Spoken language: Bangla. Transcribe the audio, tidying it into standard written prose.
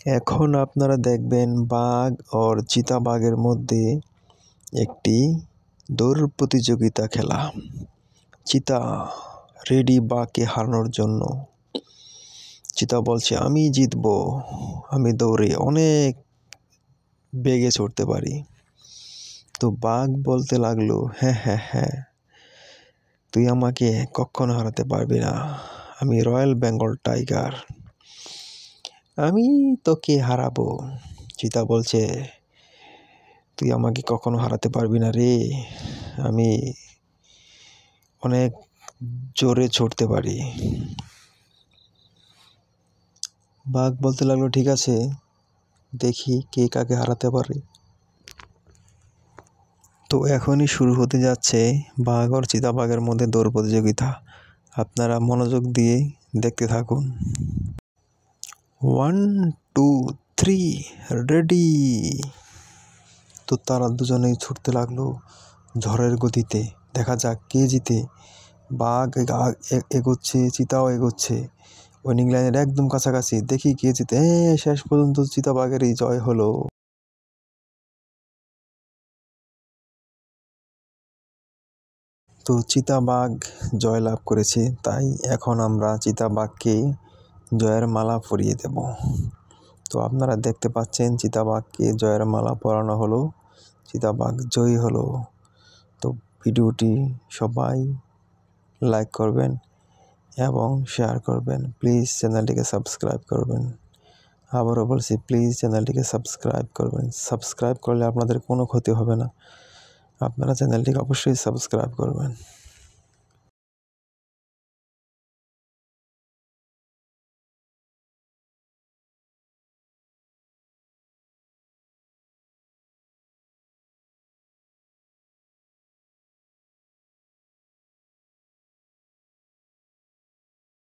এখন আপনারা দেখবেন বাঘ আর চিতাবাঘের মধ্যে একটি দৌড় প্রতিযোগিতা খেলা। চিতা রেডি বাঘকে হারানোর জন্য। চিতা বলছে, আমি জিতবো, আমি দৌড়ে অনেক বেগে ছুটতে পারি। তো বাঘ বলতে লাগলো, হ্যাঁ হ্যাঁ হ্যাঁ, তুই আমাকে কখনো হারাতে পারবি না, আমি রয়্যাল বেঙ্গল টাইগার, আমি তোকে হারাবো। চিতা বলছে, তুই আমাকে কখনো হারাতে পারবি না রে, আমি অনেক জোরে ছুটতে পারি। বাঘ বলতে লাগলো, ঠিক আছে, দেখি কে কাকে হারাতে পারে। তো এখনই শুরু হতে যাচ্ছে বাঘ আর চিতাবাঘের মধ্যে দৌড় প্রতিযোগিতা। আপনারা মনোযোগ দিয়ে দেখতে থাকুন। 1 2 3 রেডি। তো তারা দুজনেই ছুটতে লাগলো ঝড়ের গতিতে। দেখা যাক কে জিতে। বাঘ এগোচ্ছে, চিতাও এগোচ্ছে উইনিং লাইনের একদম কাছাকাছি। দেখি কে জিতে। শেষ পর্যন্ত চিতাবাঘেরই জয় হলো। তো চিতাবাঘ জয়লাভ করেছে, তাই এখন আমরা চিতাবাঘকে জয়ের মালা পরিয়ে দেব। তো আপনারা দেখতে পাচ্ছেন চিতাবাঘকে জয়ের মালা পরানো হলো, চিতাবাঘ জয়ী হলো। তো ভিডিওটি সবাই লাইক করবেন এবং শেয়ার করবেন। প্লিজ চ্যানেলটিকে সাবস্ক্রাইব করবেন। আবারও বলছি, প্লিজ চ্যানেলটিকে সাবস্ক্রাইব করবেন। সাবস্ক্রাইব করলে আপনাদের কোনো ক্ষতি হবে না, আপনারা চ্যানেলটিকে অবশ্যই সাবস্ক্রাইব করবেন।